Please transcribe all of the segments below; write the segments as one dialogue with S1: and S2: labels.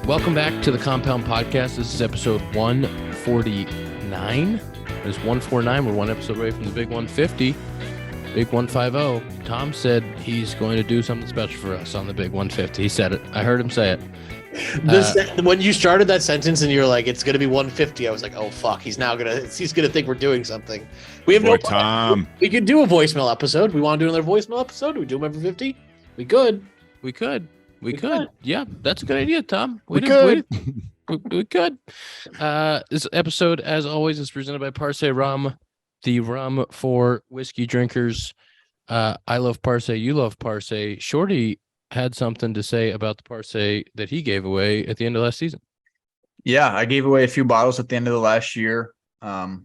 S1: Welcome back to the Compound Podcast. This is episode 149. It's 149. We're one episode away from the big 150, big 150. Tom said he's going to do something special for us on the big 150. He said it. I heard him say it.
S2: When you started that sentence and you're like, it's going to be 150, I was like, oh, fuck. He's going to think we're doing something. We have
S3: Tom.
S2: We could do a voicemail episode. We want to do another voicemail episode. Do we do them every 50? We could.
S1: We could. Yeah, that's a good idea, Tom.
S3: We could.
S1: We could. This episode, as always, is presented by Parse Rum, the rum for whiskey drinkers. I love Parse. You love Parse. Shorty had something to say about the Parse that he gave away at the end of last season.
S4: Yeah, I gave away a few bottles at the end of the last year, along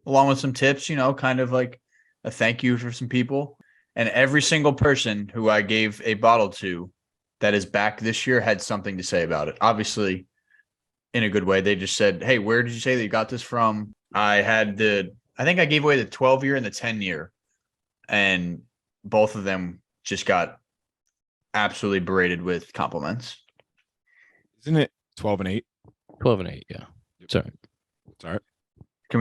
S4: with some tips, kind of like a thank you for some people. And every single person who I gave a bottle to that is back this year had something to say about it. Obviously, in a good way. They just said, hey, where did you say that you got this from? I think I gave away the 12-year and the 10-year. And both of them just got absolutely berated with compliments.
S3: Isn't it 12 and 8?
S1: 12 and 8, yeah. Sorry.
S4: Should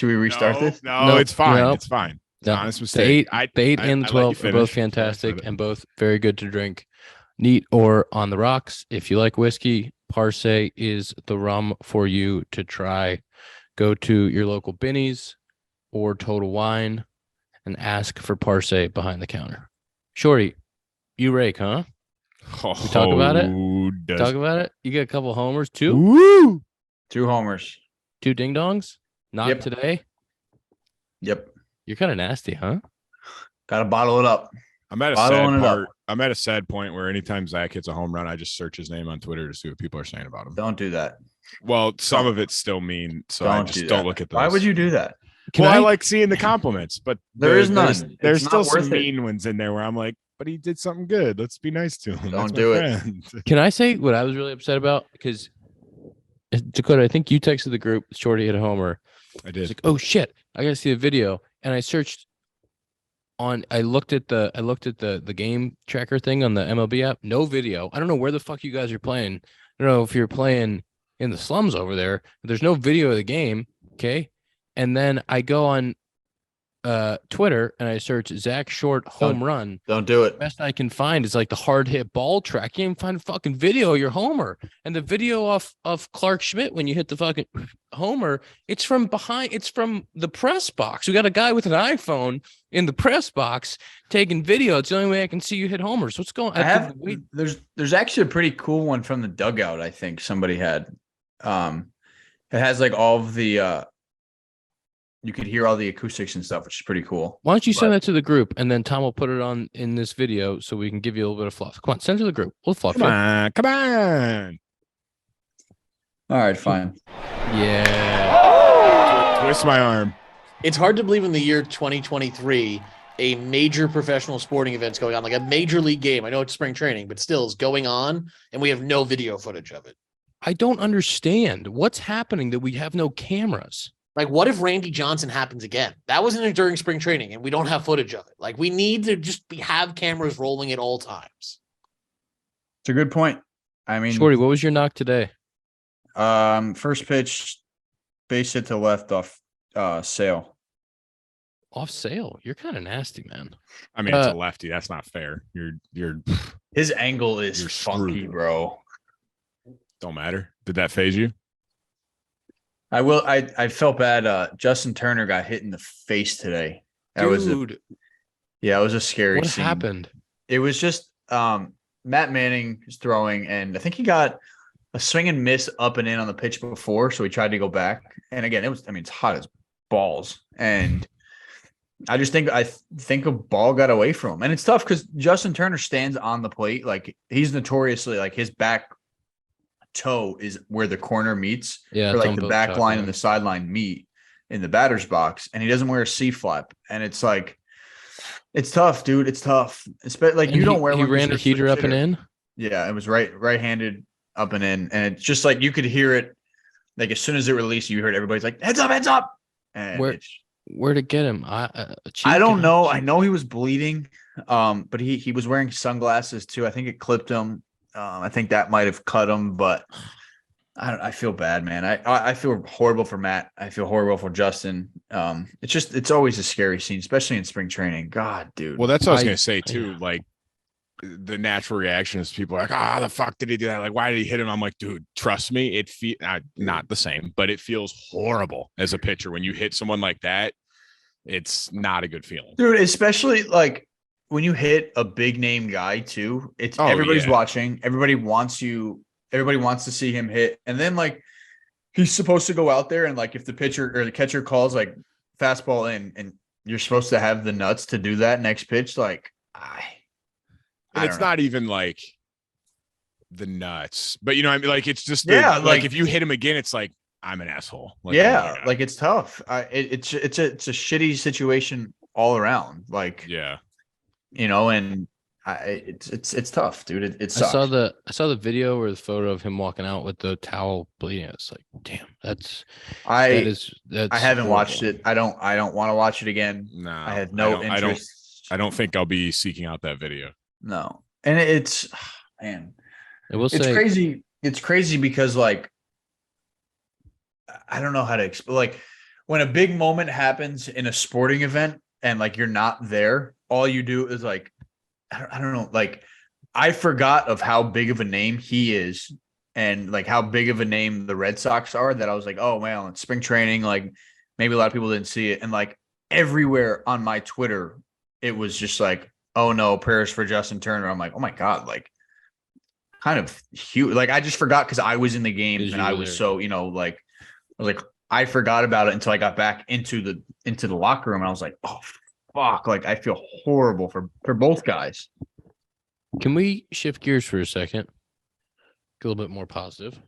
S4: we restart this?
S3: No, it's fine.
S1: No.
S3: It's fine. It's
S1: No.
S3: an honest mistake.
S1: The 8 and the 12 are both fantastic and both very good to drink, neat or on the rocks. If you like whiskey, Parse is the rum for you to try. Go to your local Binny's or Total Wine and ask for Parse behind the counter. Shorty, you rake, huh? We talk about it? Talk about it? You get a couple homers, too?
S3: Woo!
S4: 2 homers.
S1: 2 ding-dongs? Not today?
S4: Yep.
S1: You're kind of nasty, huh?
S4: Got to bottle it up.
S3: I'm at a sad point where anytime Zack hits a home run, I just search his name on Twitter to see what people are saying about him.
S4: Don't do that.
S3: Well, some of it's still mean, so I just don't look at those.
S4: Why would you do that?
S3: I like seeing the compliments, but
S4: there's none.
S3: There's still some mean ones in there where I'm like, but he did something good. Let's be nice to him.
S4: Don't do it.
S1: Can I say what I was really upset about? Because Dakota, I think you texted the group, Shorty hit a homer.
S3: I
S1: I
S3: did.
S1: was like, oh shit, I gotta see the video. And I searched I looked at the game tracker thing on the MLB app. No video. I don't know where the fuck you guys are playing. I don't know if you're playing in the slums over there. But there's no video of the game. Okay. And then I go on Twitter and I search Zack Short home run.
S4: Don't do it.
S1: The best I can find is like the hard hit ball track. You can't even find a fucking video of your homer. And the video of Clark Schmidt when you hit the fucking homer, it's from behind. It's from the press box. We got a guy with an iPhone in the press box taking video. It's the only way I can see you hit homers. What's going on?
S4: There's actually a pretty cool one from the dugout. I think somebody had. It has like all of the. You could hear all the acoustics and stuff, which is pretty cool.
S1: Why don't you send that to the group, and then Tom will put it on in this video so we can give you a little bit of fluff. Come on, send it to the group. We'll fluff.
S3: Come on.
S4: All right, fine.
S1: Yeah.
S3: Twist my arm.
S2: It's hard to believe in the year 2023, a major professional sporting event's going on, like a major league game. I know it's spring training, but still is going on, and we have no video footage of it.
S1: I don't understand what's happening that we have no cameras.
S2: Like, what if Randy Johnson happens again? That wasn't during spring training, and we don't have footage of it. Like, we need to just have cameras rolling at all times.
S4: It's a good point. I mean,
S1: Shorty, what was your knock today?
S4: First pitch, base hit to left off Sale.
S1: Off Sale. You're kind of nasty, man.
S3: I mean, it's a lefty. That's not fair. You're
S4: His angle is funky,
S3: screwed.
S4: bro.
S3: Don't matter. Did that phase you?
S4: I felt bad. Justin Turner got hit in the face today. It was a scary scene.
S1: What happened?
S4: It was just Matt Manning is throwing, and I think he got a swing and miss up and in on the pitch before, so he tried to go back. And again, it's hot as balls. And I think a ball got away from him. And it's tough because Justin Turner stands on the plate. Like, he's notoriously, like, his back toe is where the corner meets,
S1: yeah,
S4: or like the back line and the sideline meet in the batter's box, and he doesn't wear a C-flap, and it's like, it's tough, dude. It's tough. It's like, you don't wear.
S1: He ran a heater up and in.
S4: Yeah, it was right-handed up and in, and it's just like you could hear it. Like, as soon as it released, you heard everybody's like, heads up, and
S1: where'd it get him?
S4: I don't know. I know he was bleeding, but he was wearing sunglasses too. I think it clipped him. I think that might have cut him, but I feel bad, man. I feel horrible for Matt. I feel horrible for Justin. It's always a scary scene, especially in spring training. God, dude.
S3: Well, that's what I was gonna say too. Like the natural reaction is people are like, "Ah, the fuck did he do that? Like, why did he hit him?" I'm like, dude, trust me, it not the same, but it feels horrible as a pitcher when you hit someone like that. It's not a good feeling,
S4: dude. Especially like when you hit a big name guy too. It's everybody's watching. Everybody wants to see him hit. And then like he's supposed to go out there and like if the pitcher or the catcher calls like fastball in and you're supposed to have the nuts to do that next pitch, like
S3: and it's not even like the nuts, but you know what I mean? Like it's just like if you hit him again, it's like I'm an asshole. Like,
S4: like it's tough. It's a shitty situation all around. Like and it's tough, dude. It sucks.
S1: I saw the video or the photo of him walking out with the towel bleeding. It's like, damn, that's
S4: I haven't watched it. I don't want to watch it again.
S3: No,
S4: I had no interest.
S3: I don't think I'll be seeking out that video.
S4: No, and it's man,
S1: it's
S4: crazy. It's crazy because like I don't know how to explain. Like when a big moment happens in a sporting event and like you're not there, all you do is like. I don't know. Like, I forgot of how big of a name he is and like how big of a name the Red Sox are that I was like, oh, man, it's spring training. Like, maybe a lot of people didn't see it. And like everywhere on my Twitter, it was just like, oh, no, prayers for Justin Turner. I'm like, oh, my God, like kind of huge. Like, I just forgot because I was in the game and I was so, like, I was like, I forgot about it until I got back into the locker room. And I was like, oh, fuck, like I feel horrible for both guys.
S1: Can we shift gears for a second? Get a little bit more positive.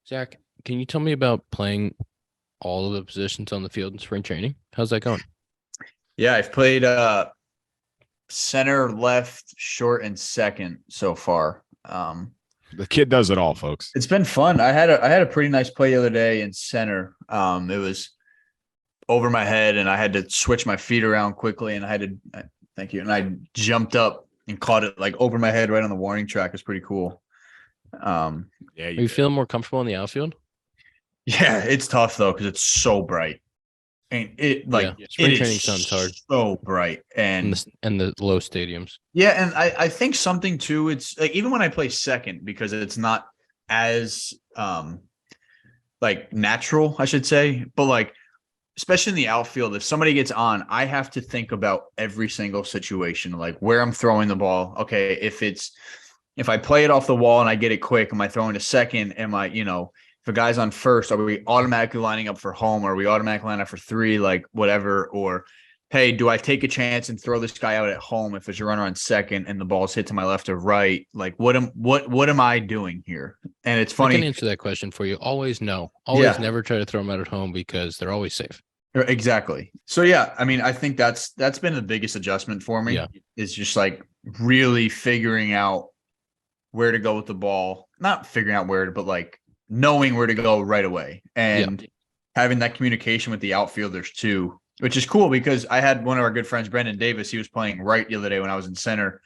S1: Zach, can you tell me about playing all of the positions on the field in spring training? How's that going?
S4: Yeah, I've played center, left, short, and second so far.
S3: The kid does it all, folks.
S4: It's been fun. I had a pretty nice play the other day in center. It was over my head and I had to switch my feet around quickly and I had to thank you. And I jumped up and caught it like over my head right on the warning track. It's pretty cool.
S1: Are you feeling more comfortable in the outfield?
S4: Yeah, it's tough though because it's so bright. And
S1: spring training sounds hard.
S4: So bright and
S1: the low stadiums.
S4: Yeah, and I think something too, it's like even when I play second because it's not as like natural, I should say, but like especially in the outfield, if somebody gets on, I have to think about every single situation, like where I'm throwing the ball. Okay, if I play it off the wall and I get it quick, am I throwing to second? Am I, if a guy's on first, are we automatically lining up for home? Or are we automatically lining up for three, like whatever? Or, hey, do I take a chance and throw this guy out at home if there's a runner on second and the ball's hit to my left or right? Like what am I doing here? And it's funny.
S1: I can answer that question for you. Always no. Always never try to throw them out at home because they're always safe.
S4: Exactly. So yeah, I mean, I think that's been the biggest adjustment for me. Is just like really figuring out where to go with the ball, not figuring out where to, but like knowing where to go right away and having that communication with the outfielders too, which is cool because I had one of our good friends, Brendan Davis, he was playing right the other day when I was in center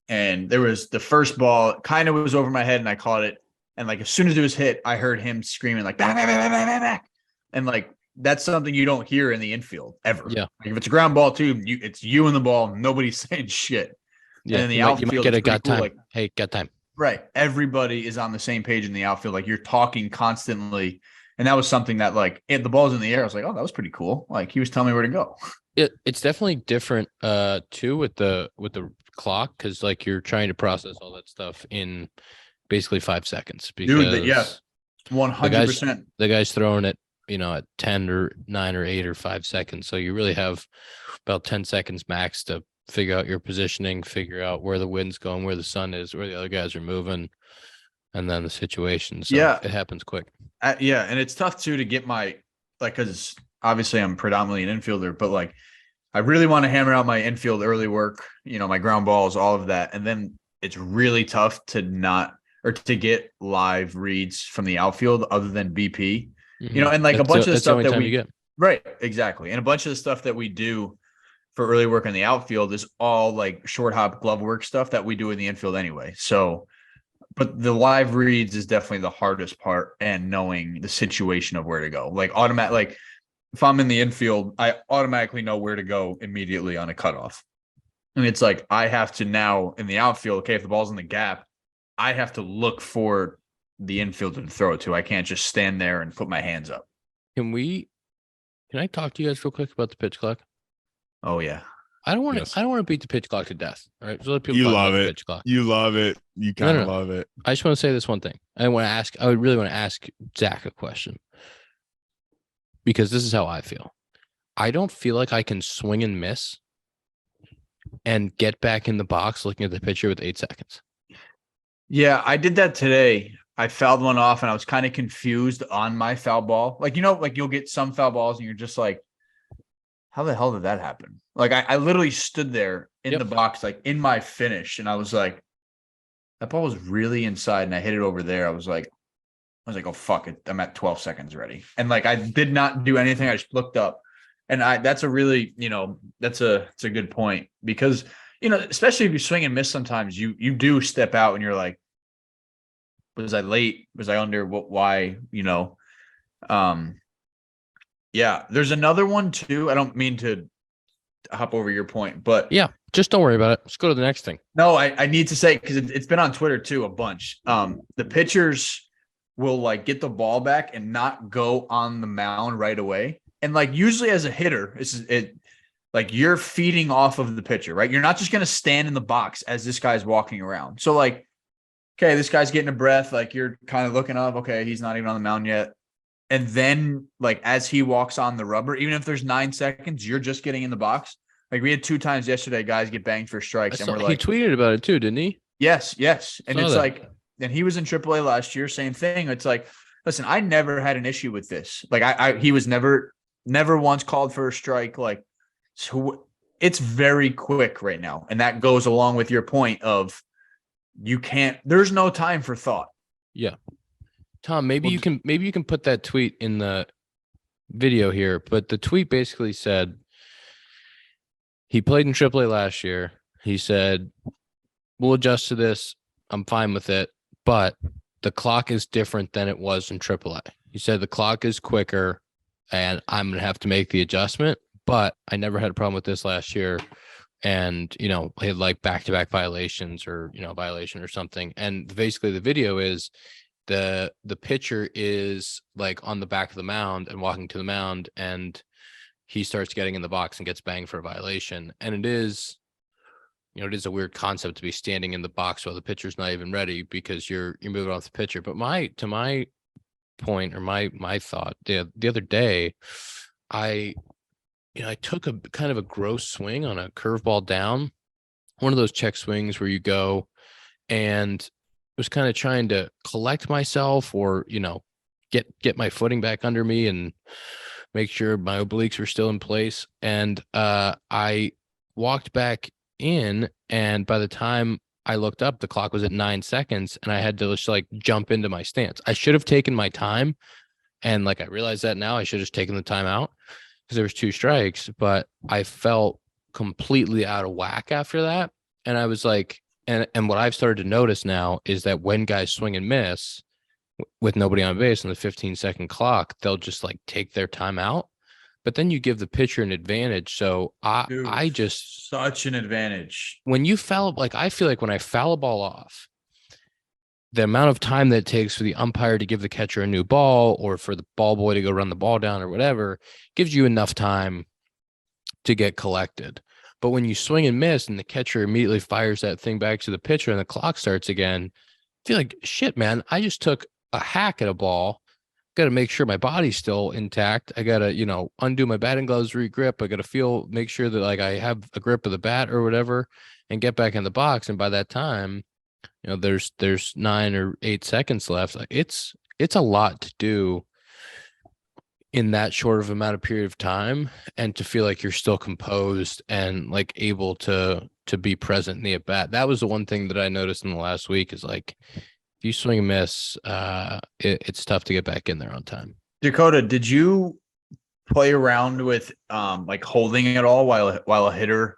S4: and there was the first ball kind of was over my head and I caught it. And like, as soon as it was hit, I heard him screaming like, back, back, back, back, back, back. And like, that's something you don't hear in the infield ever. Yeah. Like if it's a ground ball too, it's you and the ball. Nobody's saying shit.
S1: Yeah. And in the outfield, you might get a got cool, time. Like, hey, got time.
S4: Right. Everybody is on the same page in the outfield. Like you're talking constantly. And that was something that like the ball's in the air. I was like, oh, that was pretty cool. Like he was telling me where to go.
S1: It's definitely different too with the clock. Cause like you're trying to process all that stuff in basically 5 seconds. Because
S4: 100%.
S1: The guy's throwing it, at 10 or 9 or 8 or 5 seconds. So you really have about 10 seconds max to figure out your positioning, figure out where the wind's going, where the sun is, where the other guys are moving, and then the situation. So it happens quick.
S4: And it's tough too to get because obviously I'm predominantly an infielder, but like I really want to hammer out my infield early work, my ground balls, all of that. And then it's really tough to get live reads from the outfield other than BP.
S1: Mm-hmm.
S4: And like a bunch of the stuff that we
S1: get.
S4: Right, exactly. And a bunch of the stuff that we do for early work in the outfield is all like short hop glove work stuff that we do in the infield anyway. So But the live reads is definitely the hardest part, and knowing the situation of where to go. Like if I'm in the infield, I automatically know where to go immediately on a cutoff. And it's like I have to now in the outfield, okay, if the ball's in the gap, I have to look for the infielder to throw it to. I can't just stand there and put my hands up.
S1: Can I talk to you guys real quick about the pitch clock?
S4: Oh yeah.
S1: I don't want to.
S3: Yes.
S1: I don't want to beat the pitch clock to death. All right, so let people
S3: You
S1: talk
S3: love
S1: about the
S3: it.
S1: pitch clock.
S3: You love it. You kind of
S1: No.
S3: love it.
S1: I just want to say this one thing. I would really want to ask Zack a question, because this is how I feel. I don't feel like I can swing and miss and get back in the box looking at the pitcher with 8 seconds.
S4: Yeah, I did that today. I fouled one off and I was kind of confused on my foul ball. Like, like you'll get some foul balls and you're just like, how the hell did that happen? Like I literally stood there in the box, like in my finish. And I was like, that ball was really inside and I hit it over there. I was like, oh, fuck it. I'm at 12 seconds ready. And like, I did not do anything. I just looked up. And that's a really, it's a good point because, especially if you swing and miss, sometimes you do step out and you're like, was I late? Was I under? Why? Yeah, there's another one too. I don't mean to hop over your point, but
S1: yeah, just don't worry about it. Let's go to the next thing.
S4: No, I need to say, because it's been on Twitter too a bunch. The pitchers will like get the ball back and not go on the mound right away. And like usually as a hitter, like you're feeding off of the pitcher, right? You're not just going to stand in the box as this guy's walking around. So like, okay, this guy's getting a breath. Like you're kind of looking up. Okay, he's not even on the mound yet. And then like as he walks on the rubber, even if there's 9 seconds, you're just getting in the box. Like we had 2 times yesterday, guys get banged for strikes. And we're like,
S1: he tweeted about it too, didn't he?
S4: Yes. And it's
S1: that.
S4: like, and he was in AAA last year, same thing. It's like, listen, I never had an issue with this. Like he was never once called for a strike. Like, so it's very quick right now. And that goes along with your point of there's no time for thought.
S1: Yeah. Tom, maybe you can put that tweet in the video here, but the tweet basically said he played in AAA last year. He said, we'll adjust to this. I'm fine with it, but the clock is different than it was in AAA. He said the clock is quicker and I'm going to have to make the adjustment, but I never had a problem with this last year. And, he had like back-to-back violations or, violation or something. And basically the video is the pitcher is like on the back of the mound and walking to the mound, and he starts getting in the box and gets banged for a violation. And it is, it is a weird concept to be standing in the box while the pitcher's not even ready because you're moving off the pitcher. But to my point or my thought the other day, I took a kind of a gross swing on a curveball down, one of those check swings where you go, and was kind of trying to collect myself or, get my footing back under me and make sure my obliques were still in place. And I walked back in, and by the time I looked up, the clock was at 9 seconds, and I had to just like jump into my stance. I should have taken my time. And like, I realize that now I should have just taken the time out because there was 2 strikes, but I felt completely out of whack after that. And I was like, and what I've started to notice now is that when guys swing and miss with nobody on base on the 15-second clock, they'll just like take their time out. But then you give the pitcher an advantage. So I just
S4: such an advantage.
S1: When you foul, like I feel like when I foul a ball off, the amount of time that it takes for the umpire to give the catcher a new ball or for the ball boy to go run the ball down or whatever gives you enough time to get collected. But when you swing and miss and the catcher immediately fires that thing back to the pitcher and the clock starts again, I feel like, shit, man, I just took a hack at a ball. Got to make sure my body's still intact. I got to, undo my batting gloves, re-grip. I got to make sure that like I have a grip of the bat or whatever and get back in the box. And by that time, there's 9 or 8 seconds left. Like it's a lot to do in that short of amount of period of time, and to feel like you're still composed and like able to be present in the at bat. That was the one thing that I noticed in the last week is like, if you swing and miss, it's tough to get back in there on time.
S4: Dakota, did you play around with like holding it all while a hitter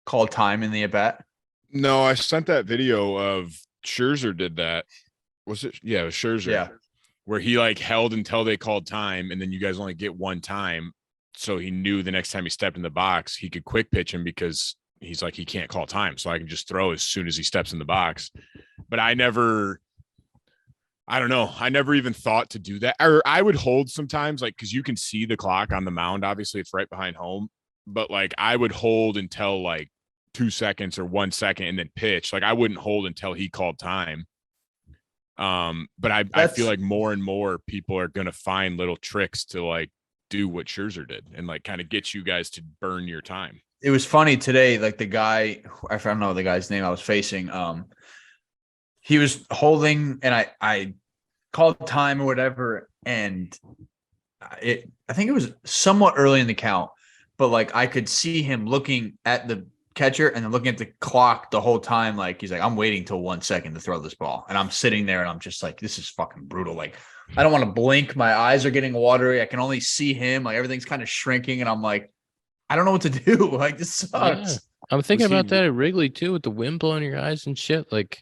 S4: called time in the at bat?
S3: No, I sent that video of Scherzer did that. Was it? Yeah, it was Scherzer.
S4: Yeah.
S3: Where he like held until they called time, and then you guys only get one time. So he knew the next time he stepped in the box, he could quick pitch him because he's like, he can't call time. So I can just throw as soon as he steps in the box. But I don't know. I never even thought to do that. Or I would hold sometimes, like, because you can see the clock on the mound. Obviously, it's right behind home. But like, I would hold until like 2 seconds or 1 second and then pitch. Like, I wouldn't hold until he called time. But I feel like more and more people are going to find little tricks to like do what Scherzer did and like kind of get you guys to burn your time.
S4: It was funny today. Like the guy, I don't know the guy's name I was facing. He was holding, and I called time or whatever, and I think it was somewhat early in the count, but like I could see him looking at the catcher and then looking at the clock the whole time. Like he's like, I'm waiting till 1 second to throw this ball, and I'm sitting there and I'm just like, this is fucking brutal. Like I don't want to blink. My eyes are getting watery. I can only see him. Like everything's kind of shrinking, and I'm like, I don't know what to do. Like this sucks.
S1: Yeah. I'm thinking about that at Wrigley too, with the wind blowing your eyes and shit. Like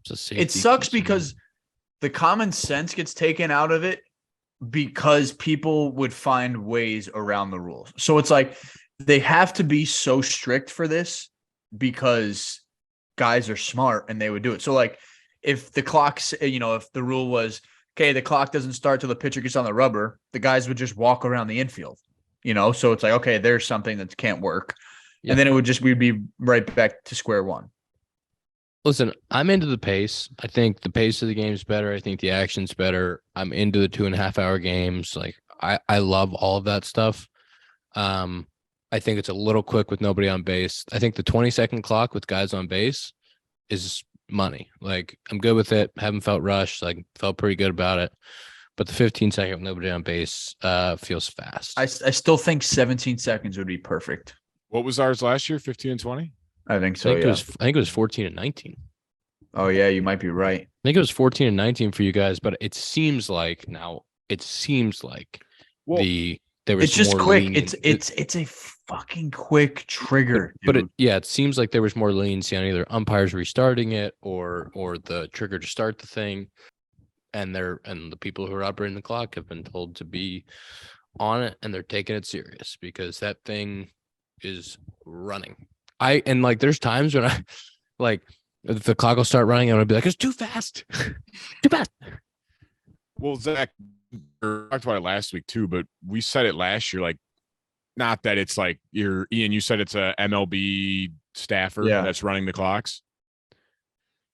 S4: it sucks because the common sense gets taken out of it because people would find ways around the rules. So it's like they have to be so strict for this because guys are smart and they would do it. So like if the clock's, if the rule was, okay, the clock doesn't start till the pitcher gets on the rubber, the guys would just walk around the infield, so it's like, okay, there's something that can't work. Yeah. And then we'd be right back to square one.
S1: Listen, I'm into the pace. I think the pace of the game's better. I think the action's better. I'm into the 2.5 hour games. Like I love all of that stuff. I think it's a little quick with nobody on base. I think the 20-second clock with guys on base is money. Like I'm good with it. Haven't felt rushed. Like felt pretty good about it. But the 15-second with nobody on base feels fast.
S4: I still think 17 seconds would be perfect.
S3: What was ours last year? 15 and 20?
S4: I think so.
S1: I think it was 14 and 19.
S4: Oh yeah, you might be right.
S1: I think it was 14 and 19 for you guys, but it seems like there was
S4: it's just
S1: more
S4: quick.
S1: lenient.
S4: It's a fucking quick trigger.
S1: But it seems like there was more leniency on either umpires restarting it or the trigger to start the thing, and the people who are operating the clock have been told to be on it, and they're taking it serious because that thing is running. There's times when I like if the clock will start running, I'm gonna be like, it's too fast. Too fast.
S3: Well, Zach, we talked about it last week too, but we said it last year, like, not that it's like Ian, you said it's a MLB staffer that's running the clocks.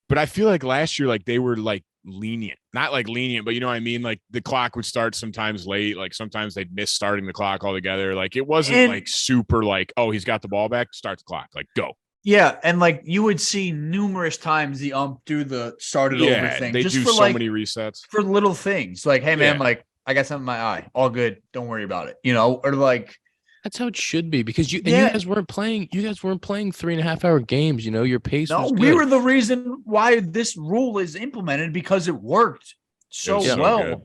S3: But I feel like last year, like they were like lenient, not like lenient, but you know what I mean? Like the clock would start sometimes late. Like sometimes they'd miss starting the clock altogether. Like it wasn't like super like, oh, he's got the ball back, start the clock, like go.
S4: Yeah. And like you would see numerous times the ump do the started over thing.
S3: They
S4: just
S3: do
S4: for
S3: so many resets
S4: for little things like, hey man, like I got something in my eye, all good. Don't worry about it. Or like,
S1: that's how it should be because you guys weren't playing 3.5 hour games. Your pace was good.
S4: We were the reason why this rule is implemented because it worked so well.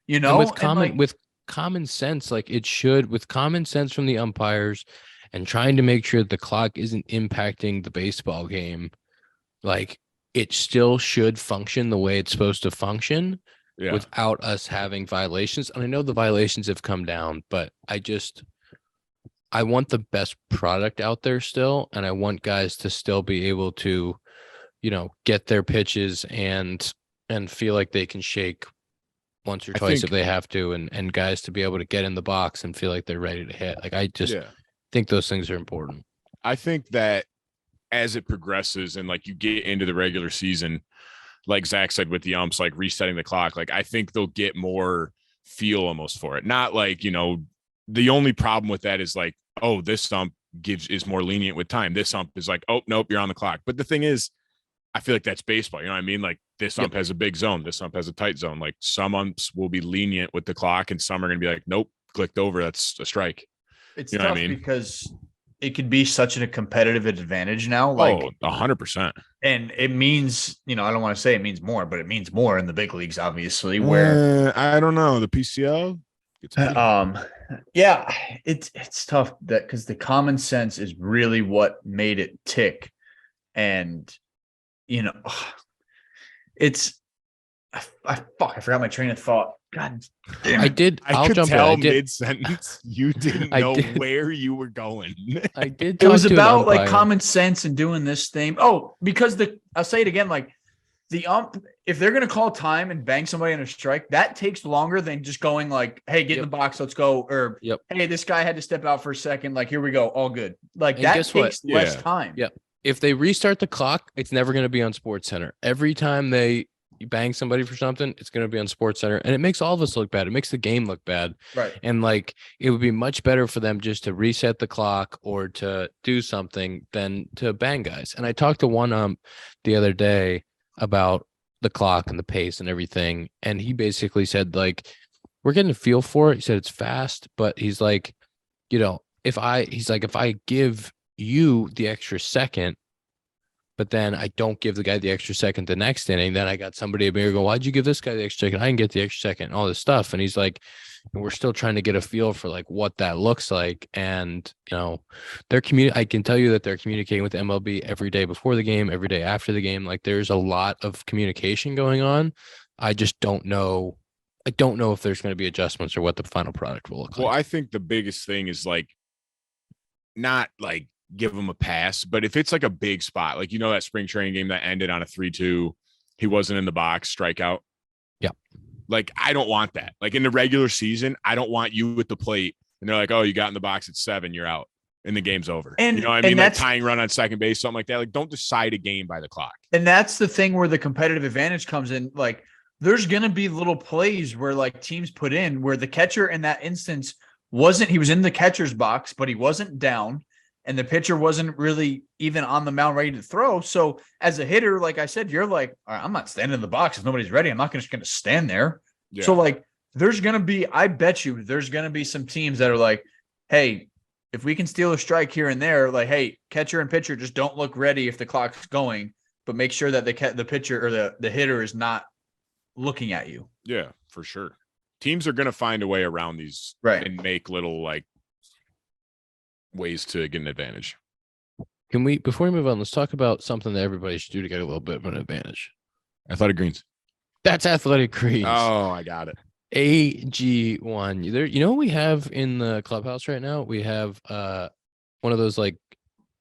S1: And with common sense, like it should, with common sense from the umpires and trying to make sure the clock isn't impacting the baseball game, like it still should function the way it's supposed to function without us having violations. And I know the violations have come down, but I want the best product out there still, and I want guys to still be able to, get their pitches and feel like they can shake once or twice if they have to, and guys to be able to get in the box and feel like they're ready to hit. Like I just think those things are important.
S3: I think that as it progresses and like you get into the regular season, like Zach said with the umps, like resetting the clock, like I think they'll get more feel almost for it. Not like, the only problem with that is like, oh, this ump is more lenient with time. This ump is like, oh, nope, you're on the clock. But the thing is, I feel like that's baseball. You know what I mean? Like this ump has a big zone. This ump has a tight zone. Like some umps will be lenient with the clock and some are going to be like, nope, clicked over. That's a strike.
S4: It's tough because it could be such a competitive advantage now. Like
S3: 100%.
S4: And it means, I don't want to say it means more, but it means more in the big leagues, obviously, where
S3: I don't know. The PCL.
S4: It's tough because the common sense is really what made it tick. And you know, it's I forgot my train of thought. God damn it.
S3: I could
S1: jump
S3: tell
S1: in.
S3: mid-sentence you didn't know where you were going.
S1: I did.
S4: It was about like common sense and doing this thing. Oh, because I'll say it again, like the if they're gonna call time and bang somebody in a strike, that takes longer than just going like, hey, get in the box, let's go, or hey, this guy had to step out for a second, like here we go, all good. Like and that takes less time.
S1: Yeah. If they restart the clock, it's never gonna be on Sports Center. Every time you bang somebody for something, it's going to be on Sports Center, and it makes all of us look bad. It makes the game look bad.
S4: Right.
S1: And like, it would be much better for them just to reset the clock or to do something than to bang guys. And I talked to one the other day about the clock and the pace and everything. And he basically said, like, we're getting a feel for it. He said, it's fast, but he's like, if I give you the extra second, but then I don't give the guy the extra second the next inning, then I got somebody up here go, why'd you give this guy the extra second? I didn't get the extra second, all this stuff. And he's like, and we're still trying to get a feel for like what that looks like. And, I can tell you that they're communicating with MLB every day before the game, every day after the game. Like there's a lot of communication going on. I just don't know. I don't know if there's going to be adjustments or what the final product will look like.
S3: Well, I think the biggest thing is like, not like, give him a pass, but if it's like a big spot, like that spring training game that ended on a 3-2, he wasn't in the box, strikeout.
S1: Yeah.
S3: Like I don't want that. Like in the regular season, I don't want you at the plate and they're like, oh, you got in the box at 7, you're out and the game's over.
S4: And
S3: you know what I mean? Like tying run on second base, something like that. Like don't decide a game by the clock.
S4: And that's the thing where the competitive advantage comes in. Like there's going to be little plays where like teams put in where the catcher in that instance he was in the catcher's box, but he wasn't down. And the pitcher wasn't really even on the mound ready to throw. So as a hitter, like I said, you're like, all right, I'm not standing in the box. If nobody's ready, I'm not just going to stand there. Yeah. So like I bet you there's going to be some teams that are like, hey, if we can steal a strike here and there, like, hey, catcher and pitcher just don't look ready if the clock's going, but make sure that the pitcher or the hitter is not looking at you.
S3: Yeah, for sure. Teams are going to find a way around these and make little like ways to get an advantage.
S1: Can we, before we move on, let's talk about something that everybody should do to get a little bit of an advantage.
S3: Athletic Greens.
S1: That's Athletic Greens.
S3: Oh, I got it.
S1: AG1. There, what we have in the clubhouse right now? We have one of those like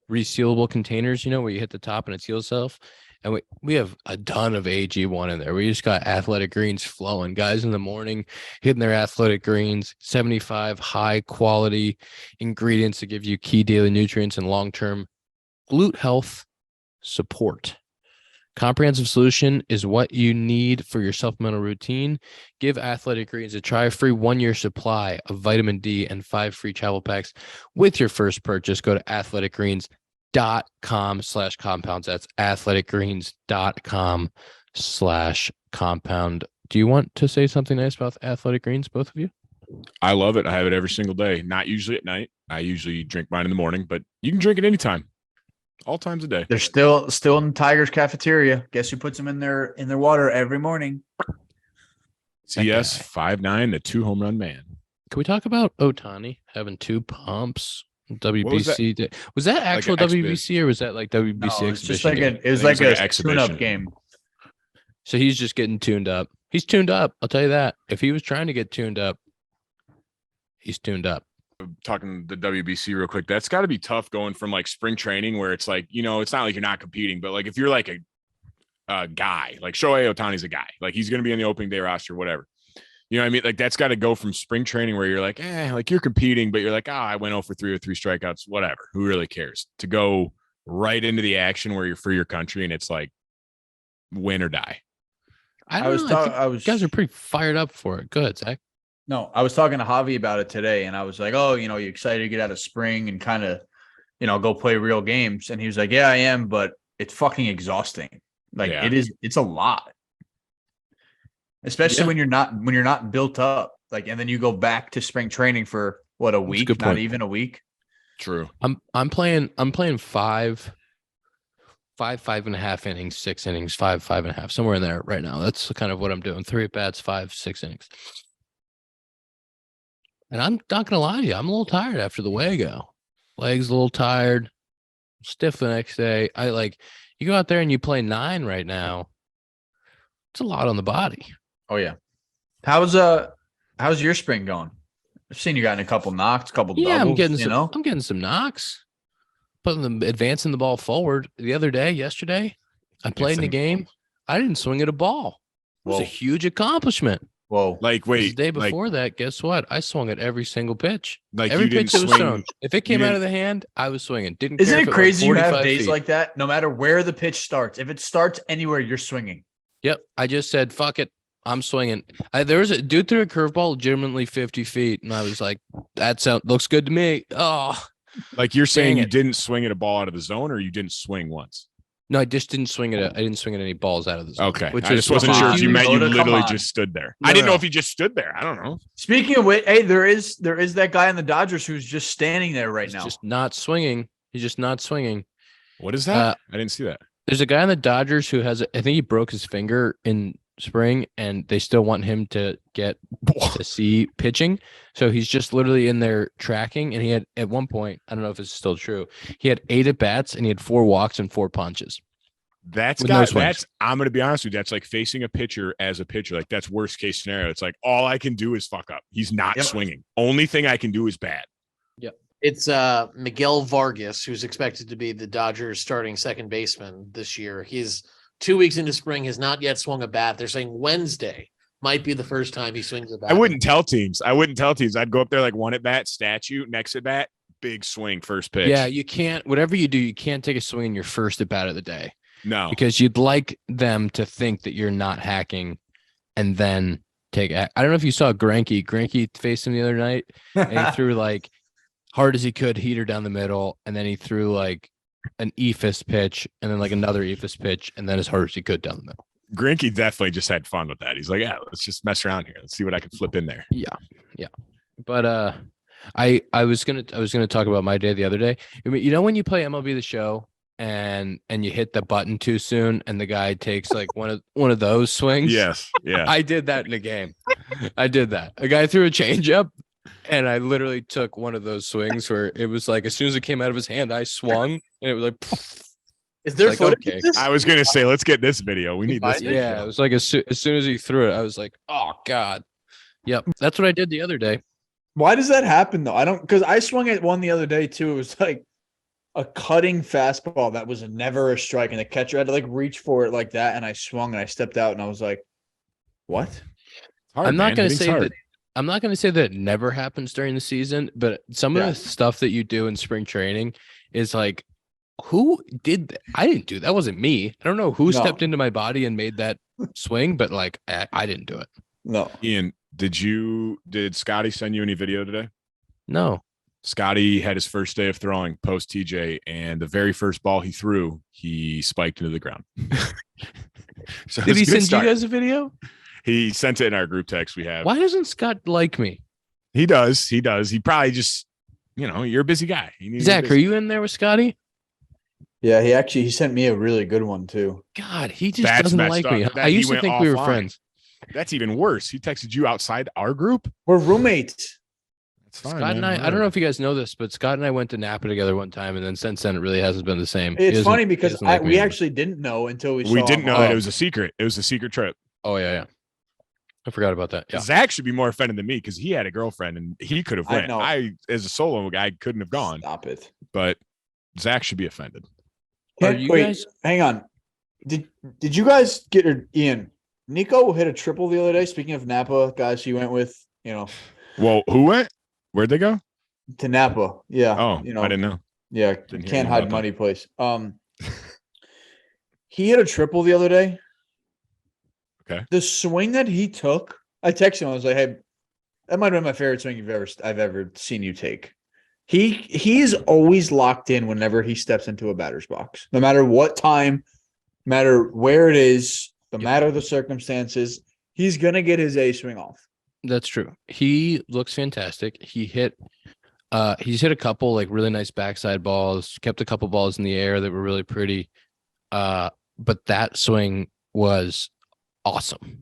S1: resealable containers, where you hit the top and it seals itself. And we have a ton of AG1 in there. We just got Athletic Greens flowing. Guys in the morning hitting their Athletic Greens, 75 high quality ingredients to give you key daily nutrients and long-term glute health support. Comprehensive solution is what you need for your supplemental routine. Give Athletic Greens a try. Free 1-year supply of vitamin D and 5 free travel packs with your first purchase. Go to athleticgreens.com/compounds. That's athleticgreens.com/compound. Do you want to say something nice about Athletic Greens, both of you?
S3: I love it. I have it every single day. Not usually at night. I usually drink mine in the morning, but you can drink it anytime. All times a day.
S4: They're still in the Tigers cafeteria. Guess who puts them in their water every morning?
S3: CS 5'9", the 2 home run man.
S1: Can we talk about Ohtani having 2 pumps? WBC was that actual like WBC or was that like WBC?
S4: No, it was like a tune-up game.
S1: So he's just getting tuned up. He's tuned up. I'll tell you that. If he was trying to get tuned up, he's tuned up.
S3: Talking the WBC real quick, that's got to be tough going from like spring training where it's like, it's not like you're not competing, but like if you're like a guy, like Shohei Ohtani's a guy, like he's going to be on the opening day roster, whatever. You know what I mean? Like that's got to go from spring training where you're like, like you're competing, but you're like, I went 0 for 3 or 3 strikeouts, whatever. Who really cares? To go right into the action where you're for your country and it's like win or die.
S1: You guys are pretty fired up for it. Good, Zach.
S4: No, I was talking to Javi about it today, and I was like, "Oh, you excited to get out of spring and kind of, go play real games?" And he was like, "Yeah, I am, but it's fucking exhausting. Like it is. It's a lot, especially when you're not built up. Like, and then you go back to spring training for what, a week? Not even a week.
S3: True.
S1: I'm playing 5.5 innings, 6 innings, 5.5, somewhere in there right now. That's kind of what I'm doing. 3 at bats, 5, 6 innings. And I'm not gonna lie to you, I'm a little tired after the way I go. Legs a little tired, stiff the next day. You go out there and you play 9 right now. It's a lot on the body.
S4: Oh yeah. How's your spring going? I've seen you got in a couple knocks, couple doubles.
S1: I'm getting some knocks. Advancing the ball forward. The other day, yesterday, I played in a game. I didn't swing at a ball. It was a huge accomplishment.
S4: Whoa.
S3: Like, wait.
S1: The day before that, guess what? I swung at every single pitch.
S3: Like
S1: every
S3: you didn't
S1: pitch that was
S3: swing.
S1: thrown. If it came out of the hand, I was swinging. Didn't.
S4: Isn't
S1: care
S4: it
S1: if
S4: crazy
S1: went
S4: you have
S1: 45
S4: days
S1: feet.
S4: like that? No matter where the pitch starts. If it starts anywhere, you're swinging.
S1: Yep. I just said, fuck it. I'm swinging. There was a dude threw a curveball legitimately 50 feet. And I was like, that looks good to me. Oh,
S3: like you're saying you didn't swing at a ball out of the zone, or you didn't swing once?
S1: no, I just didn't swing at any balls out of the zone.
S3: Okay. I just wasn't sure if you meant you literally just stood there. I didn't know if you just stood there. I don't know.
S4: Speaking of which, hey, there is that guy in the Dodgers who's just standing there right now.
S1: Just not swinging. He's just not swinging.
S3: What is that? I didn't see that.
S1: There's a guy in the Dodgers who has, I think he broke his finger in spring, and they still want him to get to see pitching. So he's just literally in there tracking. And he had, at one point, I don't know if it's still true, he had 8 at bats and he had 4 walks and 4 punches.
S3: I'm going to be honest with you. That's like facing a pitcher as a pitcher. Like that's worst case scenario. It's like, all I can do is fuck up. He's not swinging. Only thing I can do is bat.
S2: Yep. It's Miguel Vargas, who's expected to be the Dodgers starting second baseman this year. He's 2 weeks into spring, has not yet swung a bat. They're saying Wednesday might be the first time he swings a bat.
S3: I wouldn't tell teams. I'd go up there like 1 at bat, statue, next at bat, big swing, first pitch.
S1: Yeah, you can't, whatever you do, you can't take a swing in your first at bat of the day.
S3: No.
S1: Because you'd like them to think that you're not hacking and then take I don't know if you saw Greinke. Greinke faced him the other night and he threw like hard as he could, heater down the middle, and then he threw like an eephus pitch and then like another eephus pitch and then as hard as he could down the middle.
S3: Greinke definitely just had fun with that. He's like, yeah, let's just mess around here. Let's see what I can flip in there.
S1: Yeah. But I was gonna talk about my day the other day. I mean, you know when you play MLB The Show and you hit the button too soon and the guy takes like one of those swings?
S3: Yes. Yeah.
S1: I did that in a game. I did that. A guy threw a changeup and I literally took one of those swings where it was like as soon as it came out of his hand, I swung and it was like
S2: Is there
S1: like,
S2: footage
S1: okay.
S2: of this?
S3: I was going to say, let's get this video. We need this video.
S1: Yeah, it was like as soon as he threw it, I was like, oh God. Yep. That's what I did the other day.
S4: Why does that happen though? Because I swung at one the other day too. It was like a cutting fastball that was never a strike, and the catcher had to like reach for it like that, and I swung and I stepped out and I was like, what?
S1: I'm not going to say that it never happens during the season, but some of the stuff that you do in spring training is like, who did that? I didn't do that. That wasn't me. I don't know who stepped into my body and made that swing, but like I didn't do it.
S4: No.
S3: Ian, did Scotty send you any video today?
S1: No.
S3: Scotty had his first day of throwing post TJ, and the very first ball he threw, he spiked into the ground. So
S1: did he send you guys a video?
S3: He sent it in our group text we have.
S1: Why doesn't Scott like me?
S3: He does. He probably just, you're a busy guy.
S1: Zach, are you in there with Scotty?
S4: Yeah, he sent me a really good one too.
S1: God, he just doesn't like me. I used to think we were friends.
S3: That's even worse. He texted you outside our group.
S4: We're roommates.
S3: Fine,
S1: Scott and I don't know if you guys know this, but Scott and I went to Napa together one time, and then since then it really hasn't been the same.
S4: It's funny because we actually didn't know until we
S3: didn't know that it was a secret. It was a secret trip.
S1: Oh yeah. I forgot about that. Yeah.
S3: Zach should be more offended than me because he had a girlfriend and he could have went. I as a solo guy couldn't have gone.
S4: Stop it.
S3: But Zach should be offended.
S4: Wait, hang on. Did you guys get Ian? Nico hit a triple the other day. Speaking of Napa guys, he went with
S3: Well, who went? Where'd they go?
S4: To Napa. Yeah.
S3: Oh, I didn't know.
S4: Yeah, can't hide money place. He hit a triple the other day.
S3: Okay.
S4: The swing that he took, I texted him. I was like, "Hey, that might have been my favorite swing I've ever seen you take." He's always locked in whenever he steps into a batter's box, no matter what time, no matter where it is, no matter the circumstances. He's gonna get his A swing off.
S1: That's true. He looks fantastic. He's hit a couple like really nice backside balls, kept a couple balls in the air that were really pretty. But that swing was awesome.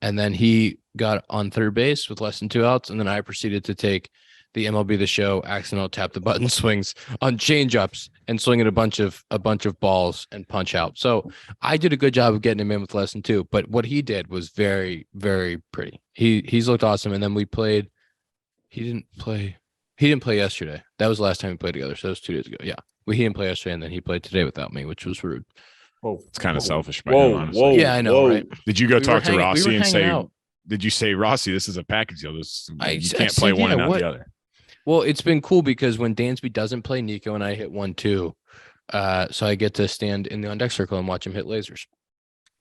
S1: And then he got on third base with less than 2 outs, and then I proceeded to take the MLB The Show accidental tap the button swings on change-ups and swinging a bunch of balls and punch out. So I did a good job of getting him in with less than 2, but what he did was very, very pretty. He's looked awesome. And then we played. He didn't play yesterday. That was the last time we played together. So that was 2 days ago. Yeah. He didn't play yesterday, and then he played today without me, which was rude.
S3: Whoa, it's kind of selfish by him, honestly.
S1: Yeah, I know, right?
S3: Did you go talk to Rossi and say,
S1: out.
S3: Did you say, Rossi, this is a package deal? You can't play one and not the other.
S1: Well, it's been cool because when Dansby doesn't play, Nico and I hit 1-2. So I get to stand in the on deck circle and watch him hit lasers.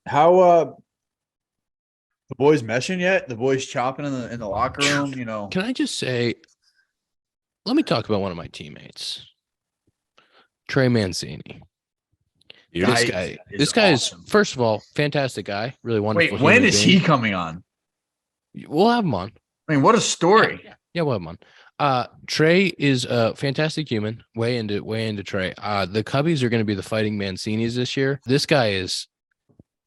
S4: How the boys meshing yet? The boys chopping in the locker room, you know.
S1: Can I just say, let me talk about one of my teammates, Trey Mancini. This guy is, first of all, fantastic guy, really wonderful.
S4: Wait, when is he coming on?
S1: We'll have him on.
S4: I mean, what a story.
S1: Yeah, we'll have him on. Trey is a fantastic human. Way into Trey. The Cubbies are going to be the Fighting Mancinis this year. This guy is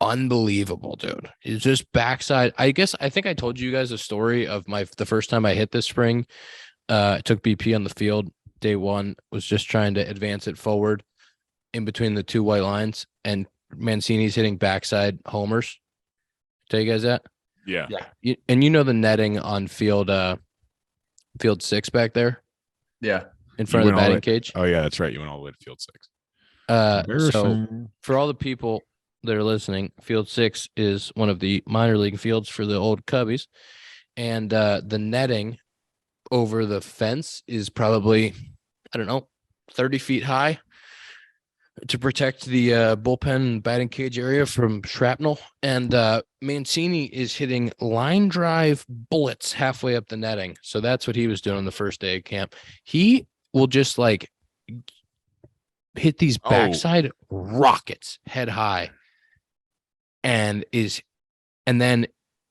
S1: unbelievable, dude. It's just backside. I think I told you guys a story of the first time I hit this spring. I took BP on the field. Day one, was just trying to advance it forward in between the 2 white lines, and Mancini's hitting backside homers. Tell you guys that?
S3: Yeah.
S1: And you know the netting on field 6 back there?
S4: Yeah.
S1: In front of the batting cage?
S3: Oh, yeah, that's right. You went all the way to field 6.
S1: So for all the people that are listening, field 6 is one of the minor league fields for the old Cubbies. And the netting over the fence is probably, 30 feet high to protect the bullpen batting cage area from shrapnel. And Mancini is hitting line drive bullets halfway up the netting. So that's what he was doing on the first day of camp. He will just hit these backside rockets head high, and then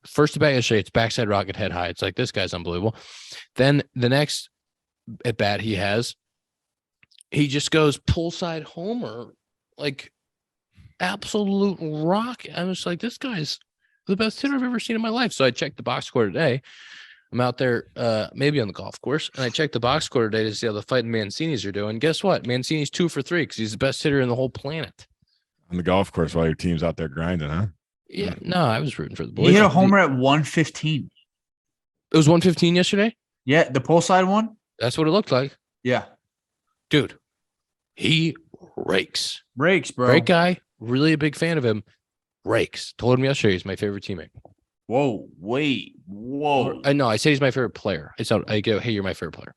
S1: first to bat yesterday, it's backside rocket head high. It's like, this guy's unbelievable. Then the next at bat he just goes pull side homer, like absolute rock. I was like, this guy's the best hitter I've ever seen in my life. So I checked the box score today. I'm out there, maybe on the golf course, and I checked the box score today to see how the Fighting Mancinis are doing. Guess what? Mancini's 2 for 3 because he's the best hitter in the whole planet.
S3: On the golf course while your team's out there grinding, huh?
S1: Yeah, no, I was rooting for the boys.
S4: He hit a homer at 115.
S1: It was 115 yesterday?
S4: Yeah, the pull side one?
S1: That's what it looked like.
S4: Yeah.
S1: Dude, he rakes.
S4: Rakes, bro.
S1: Great guy. Really a big fan of him. Rakes. Told him yesterday he's my favorite teammate.
S4: Whoa, wait. Whoa.
S1: No, I said he's my favorite player. I go, hey, you're my favorite player.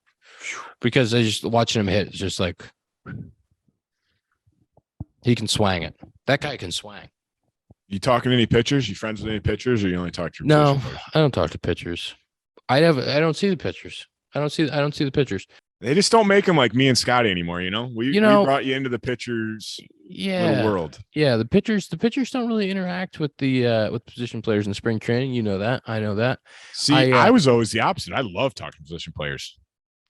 S1: Because I just watching him hit, it's just like he can swang it. That guy can swang.
S3: You talking to any pitchers? You friends with any pitchers, or you only talk to your
S1: No,
S3: position players?
S1: I don't talk to pitchers. I don't see the pitchers. I don't see the pitchers.
S3: They just don't make them like me and Scotty anymore, you know? We brought you into the pitchers little world.
S1: Yeah, the pitchers don't really interact with the with position players in spring training. You know that. I know that.
S3: See, I was always the opposite. I love talking to position players.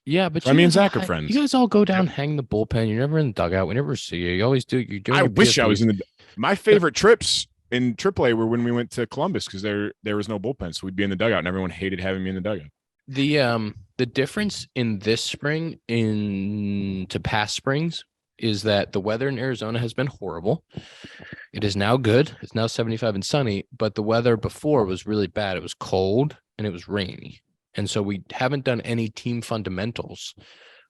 S1: Yeah, but
S3: me and Zack are friends.
S1: You guys all go down, hang the bullpen. You're never in the dugout. We never see you. You always do. You're doing.
S3: I wish I was in the. My favorite trips in AAA were when we went to Columbus because there was no bullpen, so we'd be in the dugout, and everyone hated having me in the dugout.
S1: The difference in this spring to past springs is that the weather in Arizona has been horrible. It is now good. It's now 75 and sunny, but the weather before was really bad. It was cold and it was rainy. And so we haven't done any team fundamentals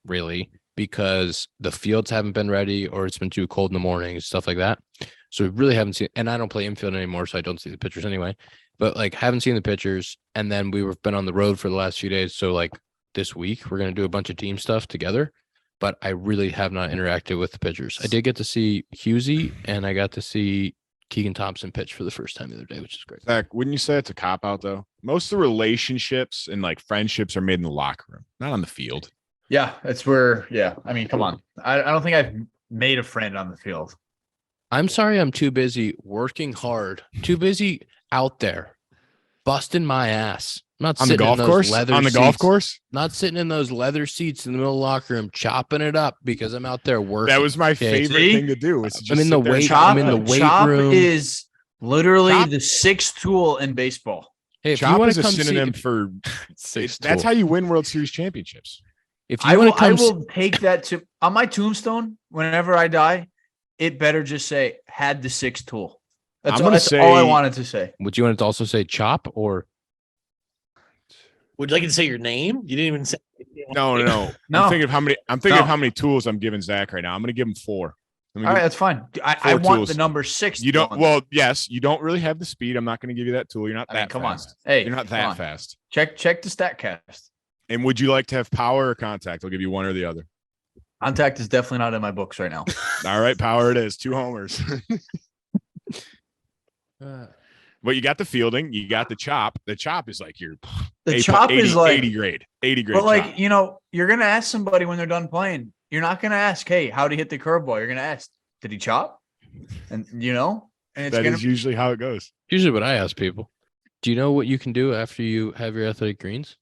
S1: really because the fields haven't been ready or it's been too cold in the morning and stuff like that. So we really haven't seen, and I don't play infield anymore, so I don't see the pitchers anyway, but haven't seen the pitchers. And then we've been on the road for the last few days. So this week we're going to do a bunch of team stuff together, but I really have not interacted with the pitchers. I did get to see Husey and I got to see Keegan Thompson pitch for the first time the other day, which is great.
S3: Zach, wouldn't you say it's a cop out though? Most of the relationships and friendships are made in the locker room, not on the field.
S4: Yeah, it's where. Yeah, I mean, come on. I don't think I've made a friend on the field.
S1: I'm sorry, I'm too busy working hard, too busy out there, busting my ass. I'm not
S3: on the golf course. On the golf course,
S1: not sitting in those leather seats in the middle of the locker room, chopping it up because I'm out there working.
S3: That was my favorite thing to do.
S1: I'm in the weight. I'm in the weight room.
S4: Is literally the sixth tool in baseball.
S1: Hey, if
S3: chop
S1: you want
S3: is
S1: to
S3: a synonym for. That's how you win World Series championships.
S1: If you want to come,
S4: I will take that to on my tombstone. Whenever I die, it better just say had the 6th tool. That's all I wanted to say.
S1: Would you want it to also say chop or?
S2: Would you like to say your name? You didn't even say.
S3: No. I'm thinking of how many tools I'm giving Zach right now. I'm going to give him 4.
S4: All right, that's fine. I want the number 6.
S3: You don't. Well, yes, you don't really have the speed. I'm not going to give you that tool. You're not that
S4: come
S3: fast.
S4: On. Hey,
S3: you're not that fast.
S4: Check the StatCast.
S3: And would you like to have power or contact? I'll give you one or the other.
S4: Contact is definitely not in my books right now.
S3: All right, power it is. 2 homers. But you got the fielding, you got the chop. The chop is like your 80 grade.
S4: But like, you're gonna ask somebody when they're done playing. You're not gonna ask, hey, how'd he hit the curveball? You're gonna ask, did he chop? And and it's
S3: is usually how it goes.
S1: Usually what I ask people. Do you know what you can do after you have your athletic greens?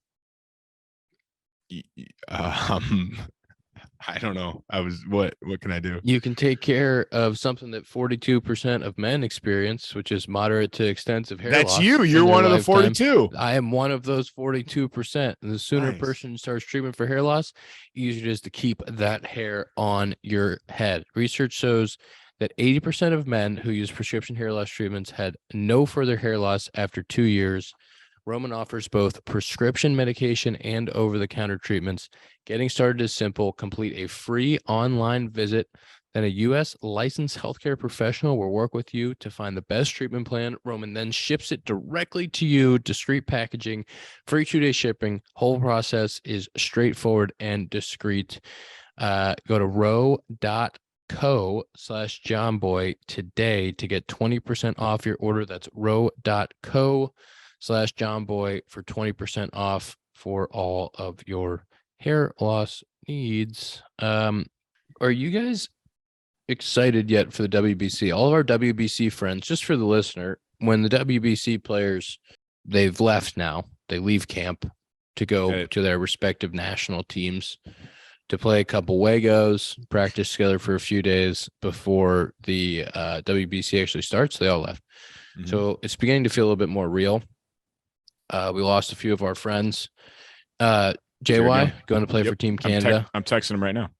S3: I don't know. What can I do?
S1: You can take care of something that 42% of men experience, which is moderate to extensive hair loss.
S3: That's you. You're one of the 42.
S1: I am one of those 42%. And the sooner a person starts treatment for hair loss, easier it is to keep that hair on your head. Research shows that 80% of men who use prescription hair loss treatments had no further hair loss after 2 years. Roman offers both prescription medication and over-the-counter treatments. Getting started is simple. Complete a free online visit. Then a U.S. licensed healthcare professional will work with you to find the best treatment plan. Roman then ships it directly to you, discreet packaging, free 2-day shipping. Whole process is straightforward and discreet. Go to row.co/johnboy today to get 20% off your order. That's row.co/johnboy for 20% off for all of your hair loss needs. Are you guys excited yet for the WBC? All of our WBC friends, just for the listener, when the WBC players, they've left now, they leave camp to go to their respective national teams to play a couple Wagos, practice together for a few days before the WBC actually starts. They all left. Mm-hmm. So it's beginning to feel a little bit more real. We lost a few of our friends. JY going to play for Team Canada.
S3: I'm texting him right now.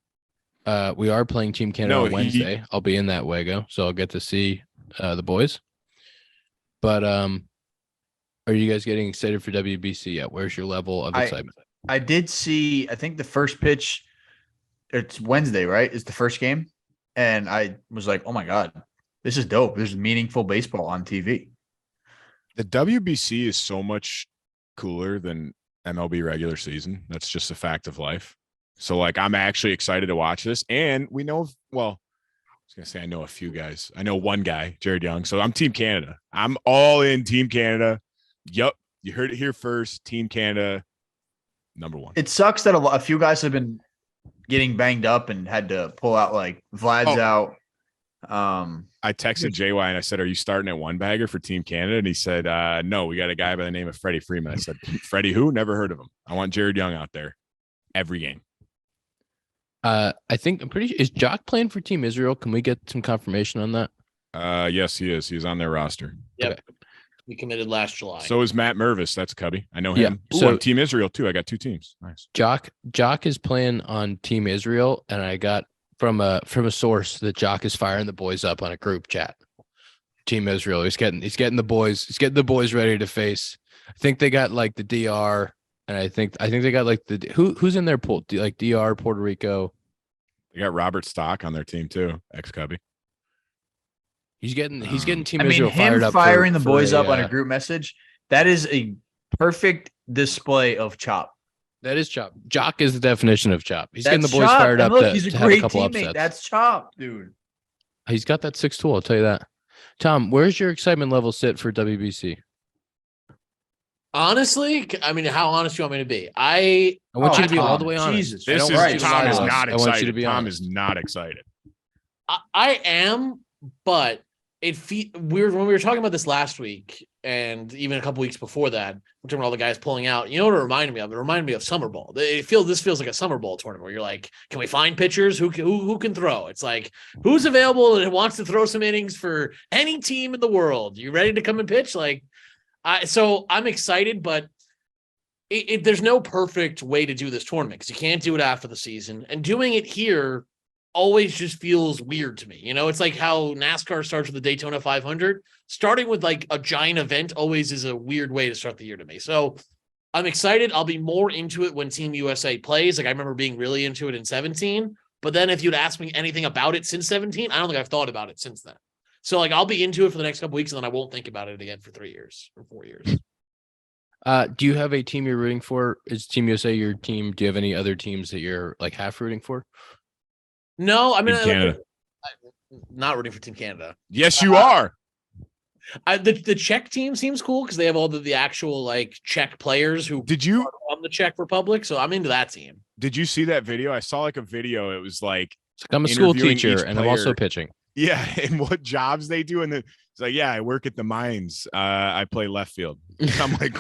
S1: We are playing Team Canada on Wednesday. I'll be in that Wago, so I'll get to see the boys. But are you guys getting excited for WBC yet? Where's your level of excitement?
S4: I did see, I think the first pitch, it's Wednesday, right? Is the first game. And I was like, oh my God, this is dope. There's meaningful baseball on TV.
S3: The WBC is so much cooler than MLB regular season. That's just a fact of life. So like, I'm actually excited to watch this. And we know, well, I was going to say, I know a few guys. I know one guy, Jared Young. So I'm Team Canada. I'm all in Team Canada. Yep. You heard it here first. Team Canada, number 1.
S4: It sucks that a few guys have been getting banged up and had to pull out, like Vlad's out.
S3: I texted JY and I said, are you starting at 1-bagger for Team Canada? And he said, no, we got a guy by the name of Freddie Freeman. I said, Freddie who? Never heard of him. I want Jared Young out there every game.
S1: I think is Jock playing for Team Israel? Can we get some confirmation on that?
S3: Yes, he is. He's on their roster.
S2: Yep.
S1: Okay.
S2: We committed last July.
S3: So is Matt Mervis. That's Cubby. I know him.
S1: Yeah.
S3: So on Team Israel too. I got 2 teams. Nice.
S1: Jock is playing on Team Israel, and I got from a source that Jock is firing the boys up on a group chat. Team Israel. He's getting the boys ready to face. I think they got like the DR, and I think they got like the who's in their pool, like DR, Puerto Rico.
S3: They got Robert Stock on their team too, ex-Cubby.
S1: He's getting Team Israel fired up.
S4: Firing the boys up on a group message. That is a perfect display of chop.
S1: That is chop. Jock is the definition of chop. He's getting the boys fired up to have a couple upsets.
S4: That's chop, dude.
S1: He's got that 6 tool. I'll tell you that. Tom, where's your excitement level sit for WBC?
S2: Honestly, I mean, how honest do you want me to be? I
S1: want you to be all the way honest.
S3: Jesus, Tom is not excited. I want you to be Tom honest. Is not excited.
S2: I am, but when we were talking about this last week and even a couple weeks before that, we're talking about all the guys pulling out. You know what it reminded me of? It reminded me of Summer Ball. This feels like a Summer Ball tournament where you're like, can we find pitchers who can throw? It's like, who's available and wants to throw some innings for any team in the world? You ready to come and pitch? Like, so I'm excited, but there's no perfect way to do this tournament because you can't do it after the season, and doing it here always just feels weird to me. You know, it's like how NASCAR starts with the Daytona 500. Starting with like a giant event always is a weird way to start the year to me. So I'm excited. I'll be more into it when Team USA plays. Like I remember being really into it in 17, but then if you'd asked me anything about it since 17, I don't think I've thought about it since then. So like I'll be into it for the next couple weeks and then I won't think about it again for 3 years or 4 years.
S1: Do you have a team you're rooting for? Is Team USA your team? Do you have any other teams that you're like half rooting for?
S2: No, I mean,
S3: Canada.
S2: I'm not rooting for Team Canada.
S3: Yes, you are.
S2: The Czech team seems cool because they have all the actual like Czech players who
S3: Did you
S2: are from the Czech Republic. So I'm into that team.
S3: Did you see that video? I saw like a video. It was like
S1: I'm a school
S3: interviewing
S1: teacher
S3: each
S1: and I'm also
S3: player.
S1: pitching.
S3: Yeah, and what jobs they do. And it's like, yeah, I work at the mines. I play left field. I'm like,